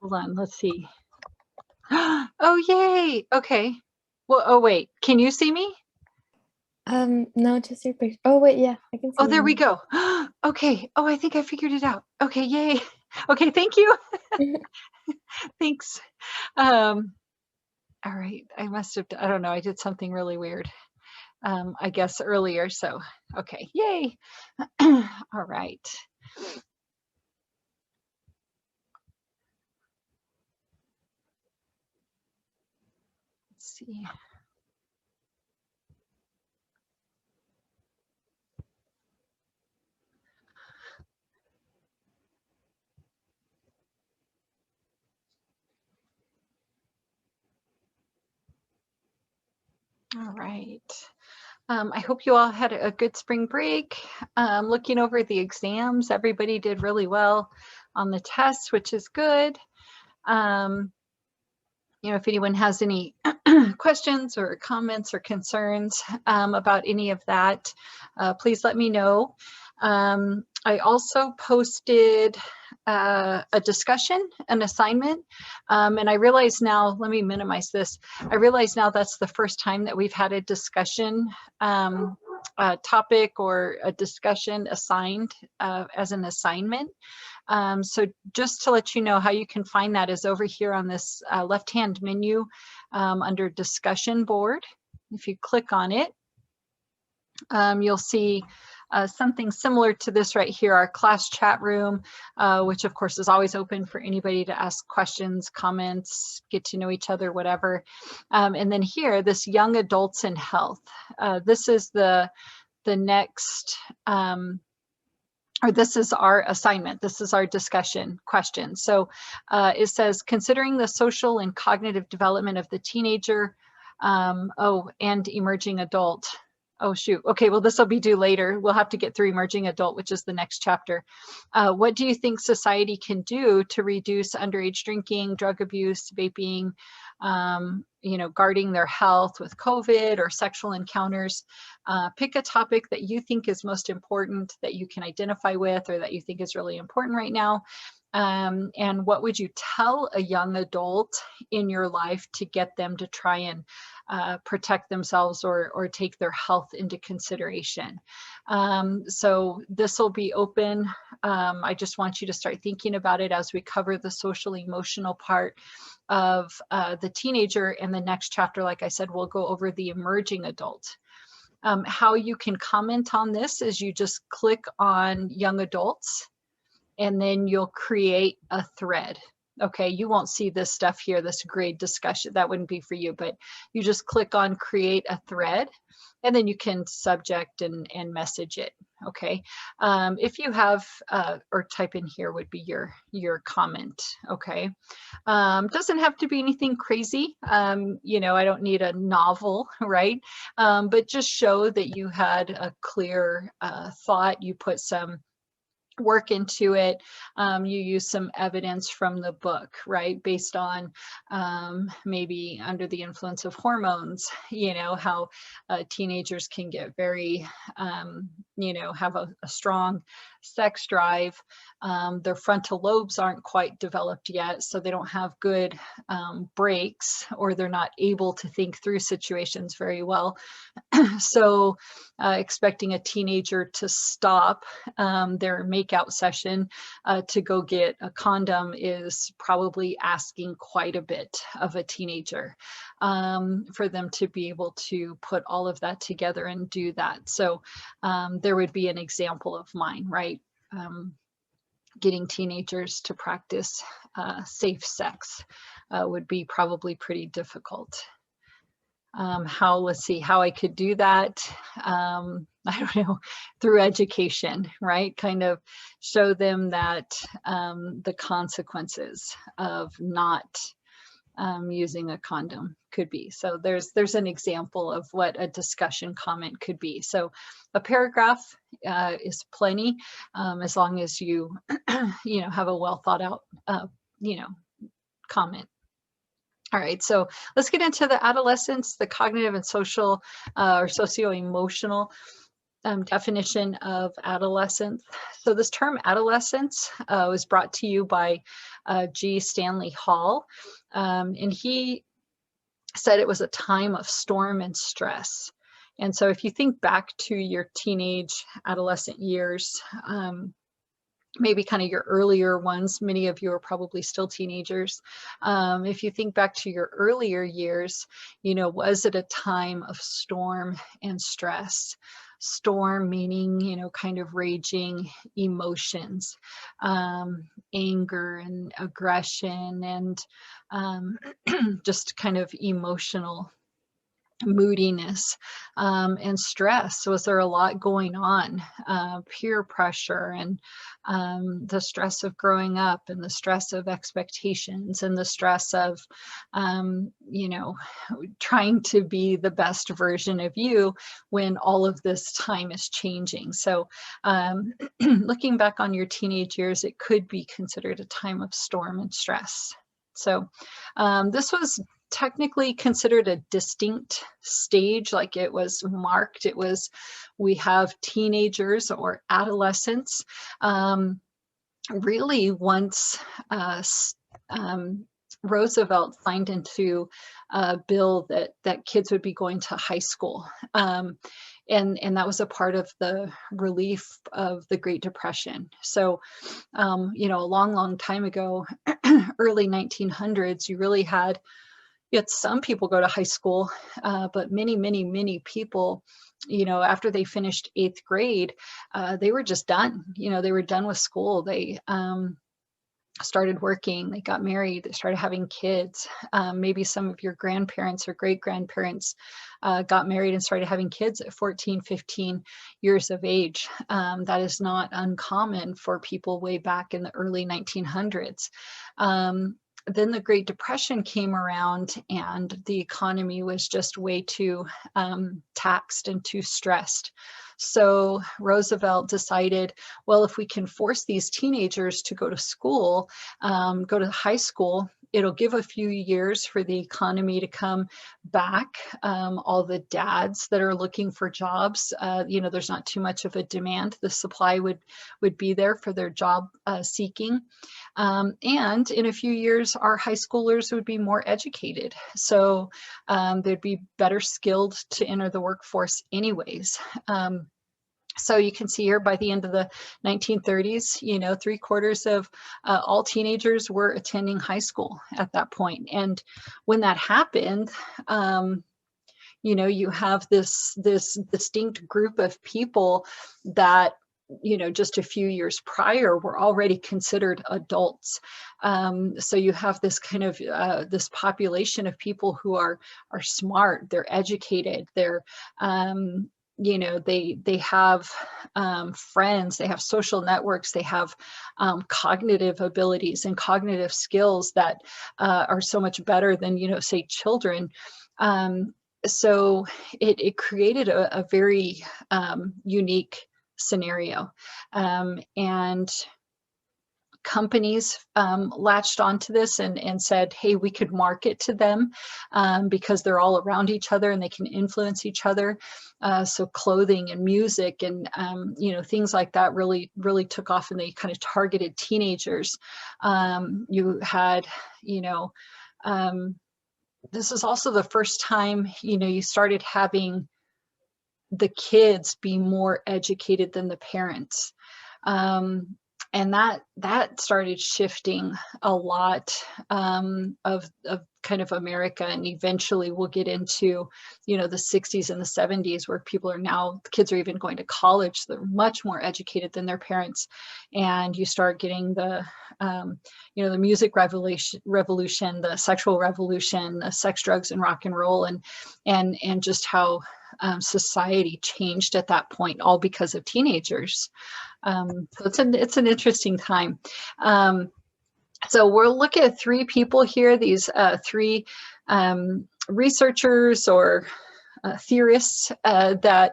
Hold on, let's see. Oh, yay. Okay. Well, oh, wait. Can you see me? No, just your picture. Oh, wait, yeah, I can see Oh, you there we now. go. Okay. Oh, I think I figured it out. Okay, yay. Okay, thank you. Thanks. Um, all right. I must have, I don't know, I did something really weird. I guess earlier. So, okay, yay. All right. Let's see. All right. I hope you all had a good spring break. Looking over the exams, everybody did really well on the tests, which is good. If anyone has any questions or comments or concerns about any of that, please let me know. I also posted a discussion, an assignment, and I realize now, let me minimize this. I realize now that's the first time that we've had a discussion topic or a discussion assigned as an assignment. So just to let you know how you can find that is over here on this left-hand menu under discussion board. If you click on it, you'll see something similar to this right here, our class chat room, which of course is always open for anybody to ask questions, comments, get to know each other, whatever. And then here, this young adults in health. This is the next, or this is our assignment. This is our discussion question. So it says, considering the social and cognitive development of the teenager, and emerging adult. Oh, shoot. Okay, well, this will be due later. We'll have to get through emerging adult, which is the next chapter. What do you think society can do to reduce underage drinking, drug abuse, vaping, guarding their health with COVID or sexual encounters? Pick a topic that you think is most important, that you can identify with, or that you think is really important right now. And what would you tell a young adult in your life to get them to try and protect themselves or take their health into consideration? So this will be open. I just want you to start thinking about it as we cover the social emotional part of the teenager. And the next chapter, like I said, we'll go over the emerging adult. How you can comment on this is you just click on young adults, and then you'll create a thread. Okay, you won't see this stuff here, this grade discussion, that wouldn't be for you, but you just click on create a thread, and then you can subject and message it. Okay, if you have, or type in here would be your comment. Okay, doesn't have to be anything crazy. I don't need a novel, right? But just show that you had a clear thought, you put some work into it, you use some evidence from the book, right? Based on maybe under the influence of hormones, how teenagers can get very, have a strong sex drive. Their frontal lobes aren't quite developed yet, so they don't have good breaks, or they're not able to think through situations very well. So expecting a teenager to stop their makeout session to go get a condom is probably asking quite a bit of a teenager for them to be able to put all of that together and do that. So there would be an example of mine, right? Getting teenagers to practice safe sex would be probably pretty difficult. Let's see how I could do that. I don't know, through education, right? Kind of show them that the consequences of not using a condom could be. So there's an example of what a discussion comment could be. So a paragraph is plenty, as long as you, have a well thought out, comment. All right, so let's get into the adolescence, the cognitive and social or socio-emotional definition of adolescence. So this term adolescence was brought to you by G. Stanley Hall, and he said it was a time of storm and stress. And so if you think back to your teenage, adolescent years, maybe kind of your earlier ones, many of you are probably still teenagers. If you think back to your earlier years, was it a time of storm and stress? Storm meaning, kind of raging emotions, anger and aggression, and just kind of emotional moodiness, and stress. Was there a lot going on? Peer pressure, and the stress of growing up, and the stress of expectations, and the stress of trying to be the best version of you when all of this time is changing. So looking back on your teenage years, it could be considered a time of storm and stress. So this was technically considered a distinct stage, like it was marked. We have teenagers or adolescents. Really, once Roosevelt signed into a bill that kids would be going to high school. And that was a part of the relief of the Great Depression. So, a long time ago, early 1900s, you really had some people go to high school, but many people, after they finished 8th grade, they were just done. They were done with school. They started working, they got married, they started having kids. Maybe some of your grandparents or great-grandparents got married and started having kids at 14, 15 years of age. That is not uncommon for people way back in the early 1900s. Then the Great Depression came around, and the economy was just way too taxed and too stressed. So Roosevelt decided, well, if we can force these teenagers to go to school, go to high school, it'll give a few years for the economy to come back. All the dads that are looking for jobs, there's not too much of a demand. The supply would be there for their job seeking. And in a few years, our high schoolers would be more educated. So they'd be better skilled to enter the workforce anyways. So you can see here by the end of the 1930s, 3/4 of all teenagers were attending high school at that point. And when that happened, you have this distinct group of people that just a few years prior were already considered adults. So you have this kind of this population of people who are smart, they're educated, they're they have friends, they have social networks, they have cognitive abilities and cognitive skills that are so much better than say children. So it created a very unique scenario, and companies latched onto this and said, hey, we could market to them because they're all around each other and they can influence each other. So clothing and music and things like that really took off, and they kind of targeted teenagers. You had this is also the first time you started having the kids be more educated than the parents. And that started shifting a lot of kind of America, and eventually we'll get into the 60s and the 70s, where kids are even going to college. So they're much more educated than their parents, and you start getting the the music revolution, the sexual revolution, the sex, drugs, and rock and roll, and just how society changed at that point, all because of teenagers. So it's an interesting time. So we'll look at 3 people here, these 3 researchers or theorists that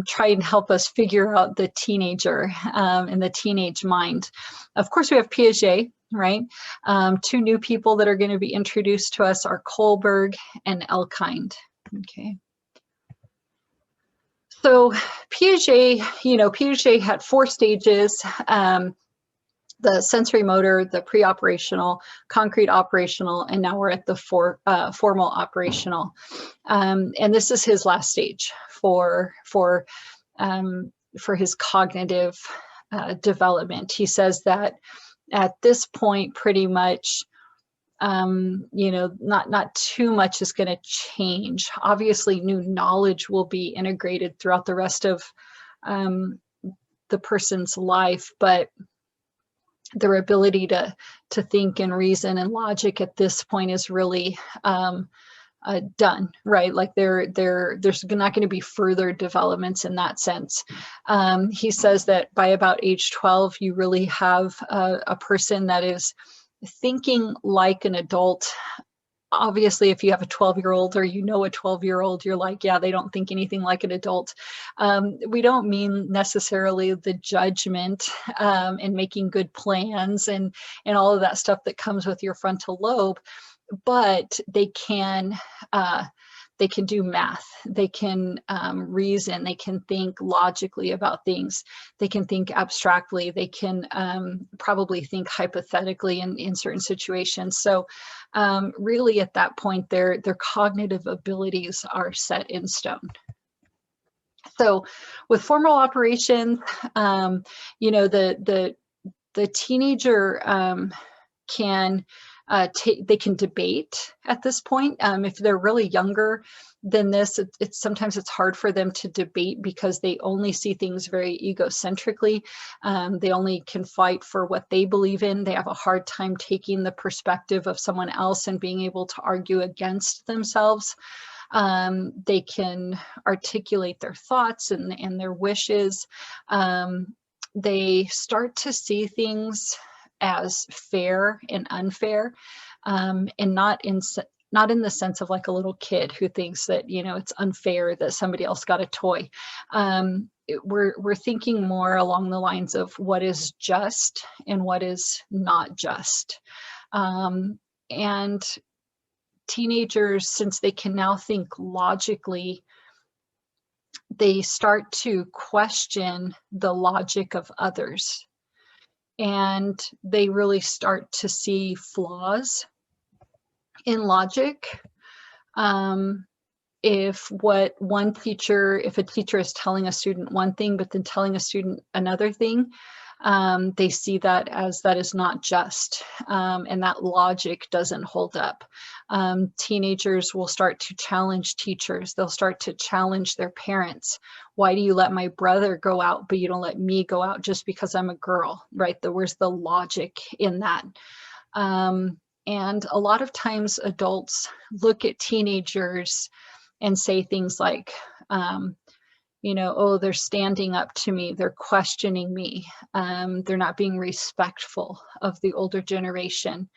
try and help us figure out the teenager and the teenage mind. Of course, we have Piaget, right? 2 new people that are going to be introduced to us are Kohlberg and Elkind. Okay. So Piaget, Piaget had 4 stages. The sensory motor, the pre-operational, concrete operational, and now we're at the formal operational. And this is his last stage for his cognitive development. He says that at this point, pretty much, not too much is going to change. Obviously, new knowledge will be integrated throughout the rest of the person's life, but their ability to think and reason and logic at this point is really done, right? Like there's not going to be further developments in that sense. He says that by about age 12, you really have a person that is thinking like an adult. Obviously, if you have a 12-year-old or a 12-year-old, you're like, yeah, they don't think anything like an adult. We don't mean necessarily the judgment and making good plans and all of that stuff that comes with your frontal lobe, but they can do math, they can reason, they can think logically about things, they can think abstractly, they can probably think hypothetically in certain situations. So really at that point, their cognitive abilities are set in stone. So with formal operations, the teenager can they can debate at this point. If they're really younger than this, sometimes it's hard for them to debate because they only see things very egocentrically. They only can fight for what they believe in. They have a hard time taking the perspective of someone else and being able to argue against themselves. They can articulate their thoughts and their wishes. They start to see things as fair and unfair, and not in the sense of like a little kid who thinks that it's unfair that somebody else got a toy. We're thinking more along the lines of what is just and what is not just. And teenagers, since they can now think logically, they start to question the logic of others. And they really start to see flaws in logic. If a teacher is telling a student one thing, but then telling a student another thing, they see that is not just, and that logic doesn't hold up. Teenagers will start to challenge teachers. They'll start to challenge their parents. Why do you let my brother go out, but you don't let me go out just because I'm a girl, right? Where's the logic in that? And a lot of times adults look at teenagers and say things like, oh, they're standing up to me, they're questioning me, they're not being respectful of the older generation.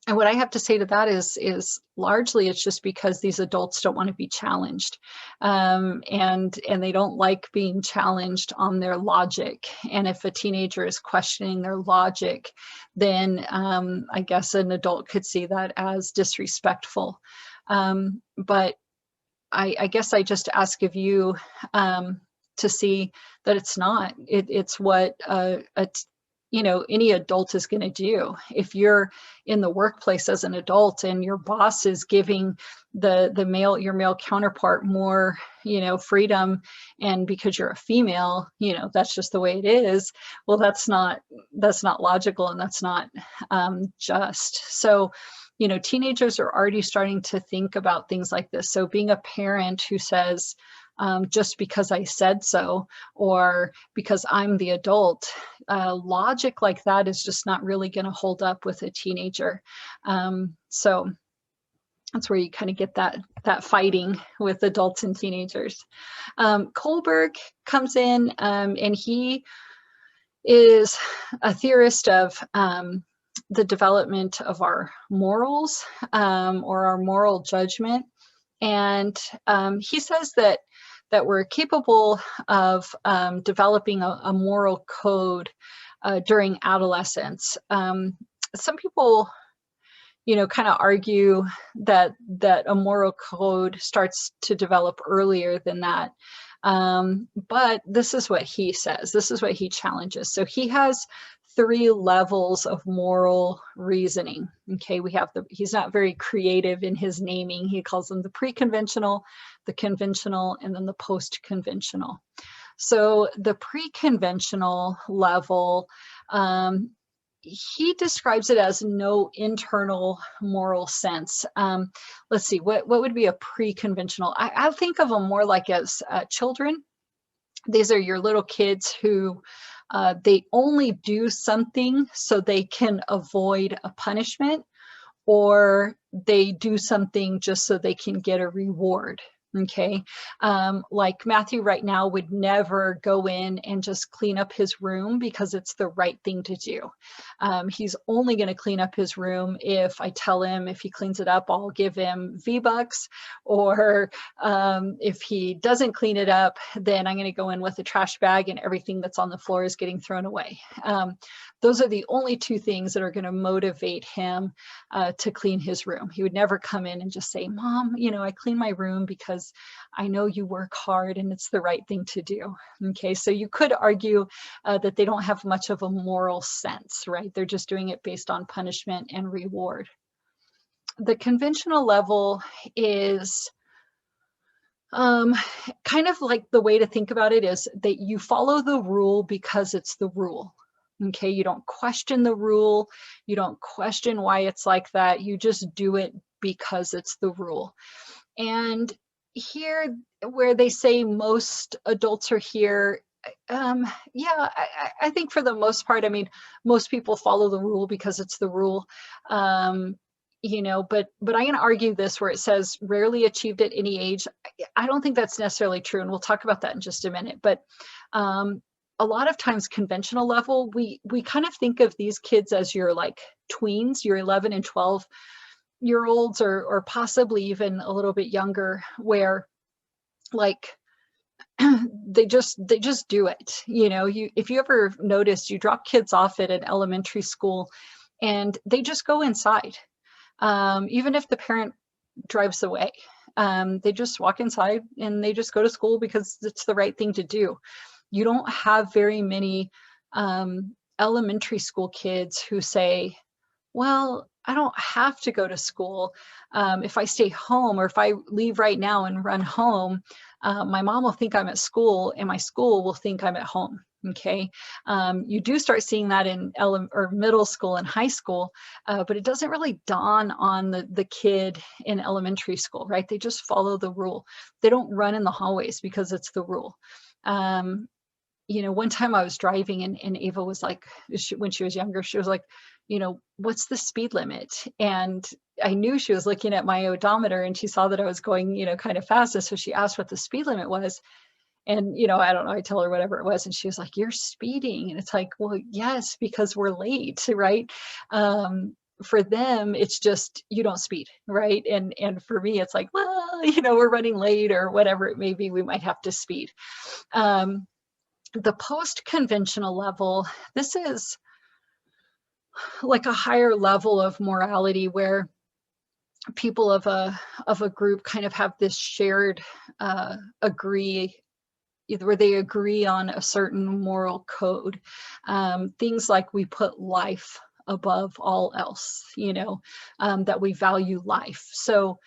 And what I have to say to that is largely it's just because these adults don't want to be challenged, and they don't like being challenged on their logic. And if a teenager is questioning their logic, then I guess an adult could see that as disrespectful. But I guess I just ask of you to see that it's not. It's what any adult is going to do. If you're in the workplace as an adult and your boss is giving your male counterpart more, freedom, and because you're a female, that's just the way it is. Well, that's not logical, and that's not just. So, teenagers are already starting to think about things like this. So being a parent who says, just because I said so, or because I'm the adult, logic like that is just not really going to hold up with a teenager. So that's where you kind of get that fighting with adults and teenagers. Kohlberg comes in, and he is a theorist of the development of our morals, or our moral judgment. And he says that we're capable of developing a moral code during adolescence. Some people, kind of argue that a moral code starts to develop earlier than that. But this is what he says. This is what he challenges. So he has 3 levels of moral reasoning. Okay, he's not very creative in his naming. He calls them the pre-conventional, the conventional, and then the post-conventional. So the pre-conventional level, he describes it as no internal moral sense. Let's see, what would be a pre-conventional? I think of them more like as children. These are your little kids who they only do something so they can avoid a punishment, or they do something just so they can get a reward. Okay, like Matthew right now would never go in and just clean up his room because it's the right thing to do. He's only going to clean up his room if I tell him if he cleans it up, I'll give him V-Bucks, or if he doesn't clean it up, then I'm going to go in with a trash bag and everything that's on the floor is getting thrown away. Those are the only 2 things that are going to motivate him to clean his room. He would never come in and just say, Mom, I clean my room because I know you work hard and it's the right thing to do. Okay, so you could argue that they don't have much of a moral sense, right? They're just doing it based on punishment and reward. The conventional level is kind of like, the way to think about it is that you follow the rule because it's the rule. Okay, you don't question the rule. You don't question why it's like that. You just do it because it's the rule. And here, where they say most adults are here, yeah, I think for the most part, I mean, most people follow the rule because it's the rule. But I'm going to argue this where it says rarely achieved at any age. I don't think that's necessarily true, and we'll talk about that in just a minute. But a lot of times, conventional level, we kind of think of these kids as your like tweens, your 11 and 12-year-olds, or possibly even a little bit younger, where like they just do it. If you ever noticed, you drop kids off at an elementary school and they just go inside, even if the parent drives away. They just walk inside and they just go to school because it's the right thing to do. You don't have very many elementary school kids who say, well, I don't have to go to school. If I stay home, or if I leave right now and run home, my mom will think I'm at school and my school will think I'm at home. Okay. You do start seeing that in middle school and high school, but it doesn't really dawn on the kid in elementary school, right? They just follow the rule. They don't run in the hallways because it's the rule. One time I was driving and Ava was like, when she was younger, she was like, what's the speed limit? And I knew she was looking at my odometer and she saw that I was going, kind of fast. And so she asked what the speed limit was. And, I don't know, I tell her whatever it was. And she was like, you're speeding. And it's like, well, yes, because we're late, right? For them, it's just, you don't speed, right? And for me, it's like, well, we're running late or whatever it may be, we might have to speed. The post-conventional level, this is like a higher level of morality where people of a group kind of have this shared where they agree on a certain moral code. Things like we put life above all else, that we value life. So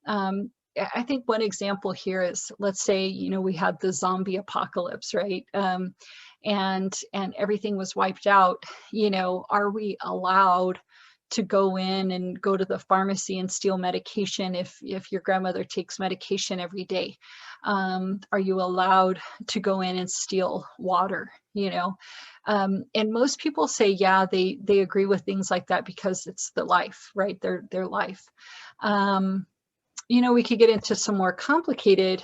I think one example here is, let's say, we had the zombie apocalypse, right? And everything was wiped out. Are we allowed to go in and go to the pharmacy and steal medication if your grandmother takes medication every day? Are you allowed to go in and steal water? And most people say, yeah, they agree with things like that because it's the life, right? Their life. We could get into some more complicated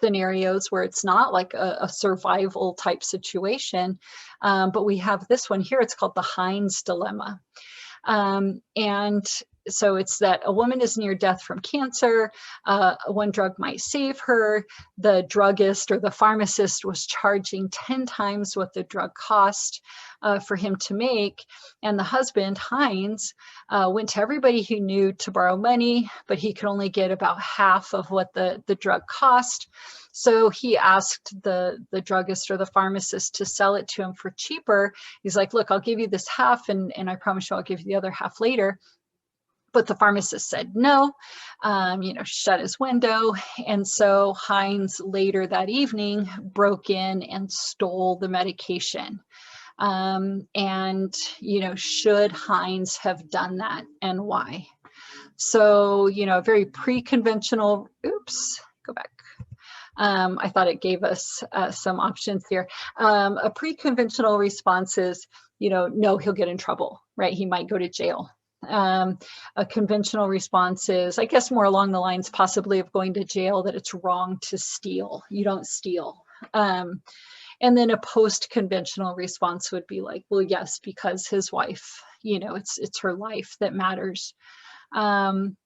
scenarios where it's not like a survival type situation, but we have this one here. It's called the Heinz dilemma. And so it's that a woman is near death from cancer. One drug might save her. The druggist or the pharmacist was charging 10 times what the drug cost for him to make. And the husband, Heinz, went to everybody he knew to borrow money, but he could only get about half of what the drug cost. So he asked the druggist or the pharmacist to sell it to him for cheaper. He's like, look, I'll give you this half, and I promise you I'll give you the other half later. But the pharmacist said no, shut his window. And so Heinz later that evening broke in and stole the medication. Should Heinz have done that, and why? So, a very pre-conventional, go back. I thought it gave us some options here. A pre-conventional response is, no, he'll get in trouble, right? He might go to jail. A conventional response is, I guess, more along the lines possibly of going to jail, that it's wrong to steal. You don't steal. And then a post-conventional response would be like, well, yes, because his wife, it's her life that matters.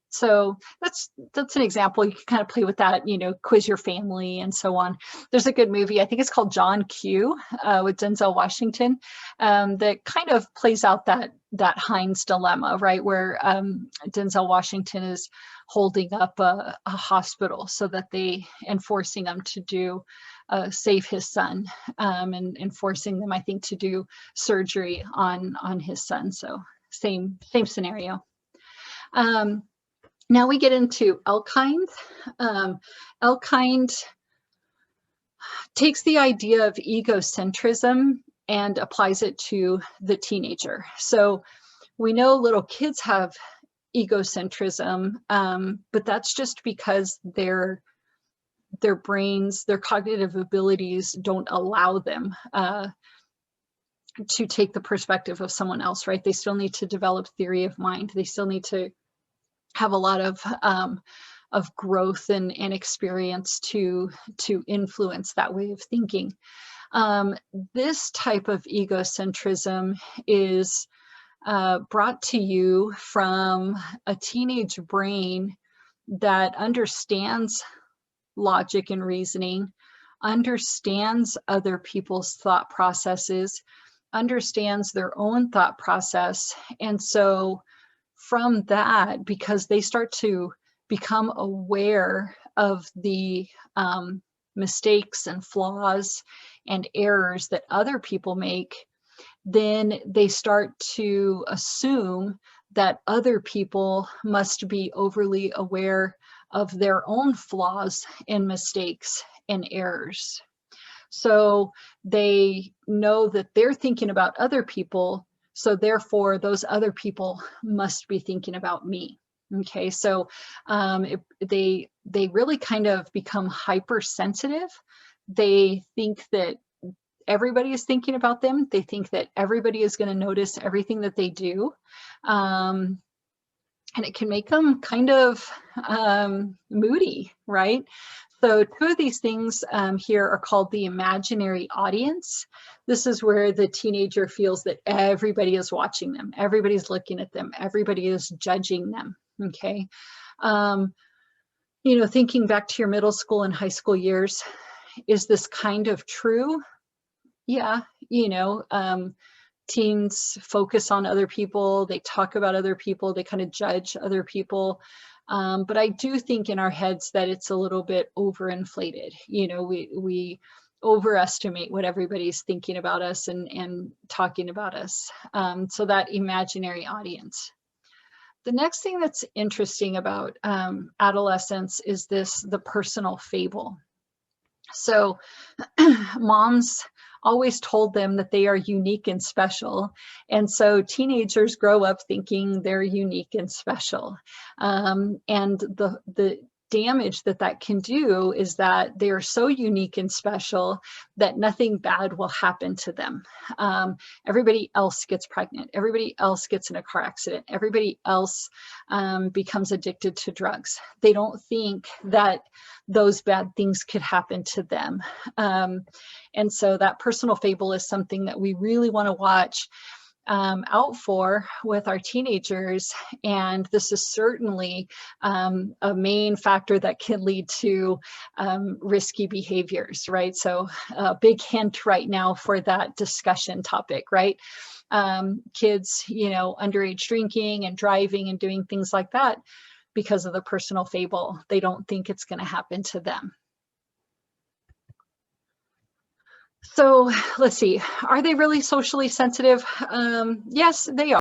So that's an example. You can kind of play with that, quiz your family and so on. There's a good movie, I think it's called John Q, with Denzel Washington, that kind of plays out that Heinz dilemma, right? Where Denzel Washington is holding up a hospital so that and forcing them to do save his son, and forcing them, I think, to do surgery on his son. So same scenario. Now we get into Elkind. Elkind takes the idea of egocentrism and applies it to the teenager. So we know little kids have egocentrism, but that's just because their brains, their cognitive abilities don't allow them to take the perspective of someone else, right? They still need to develop theory of mind. They still need to have a lot of growth and experience to influence that way of thinking. This type of egocentrism is brought to you from a teenage brain that understands logic and reasoning, understands other people's thought processes, understands their own thought process. And so from that, because they start to become aware of the mistakes and flaws and errors that other people make, then they start to assume that other people must be overly aware of their own flaws and mistakes and errors. So they know that they're thinking about other people, so therefore those other people must be thinking about me. Okay, so they really kind of become hypersensitive. They think that everybody is thinking about them. They think that everybody is going to notice everything that they do. And it can make them kind of moody, right? So two of these things here are called the imaginary audience. This is where the teenager feels that everybody is watching them, everybody's looking at them, everybody is judging them, okay? Thinking back to your middle school and high school years, is this kind of true? Yeah, teens focus on other people, they talk about other people, they kind of judge other people. But I do think in our heads that it's a little bit overinflated. We overestimate what everybody's thinking about us and talking about us. So that imaginary audience. The next thing that's interesting about adolescence is the personal fable. So moms always told them that they are unique and special. And so teenagers grow up thinking they're unique and special. And the damage that can do is that they are so unique and special that nothing bad will happen to them. Everybody else gets pregnant. Everybody else gets in a car accident. Everybody else becomes addicted to drugs. They don't think that those bad things could happen to them. And so that personal fable is something that we really want to watch. out for with our teenagers. And this is certainly a main factor that can lead to risky behaviors, right? So a big hint right now for that discussion topic, right? Kids, underage drinking and driving and doing things like that because of the personal fable. They don't think it's going to happen to them. So let's see, are they really socially sensitive? Yes, they are.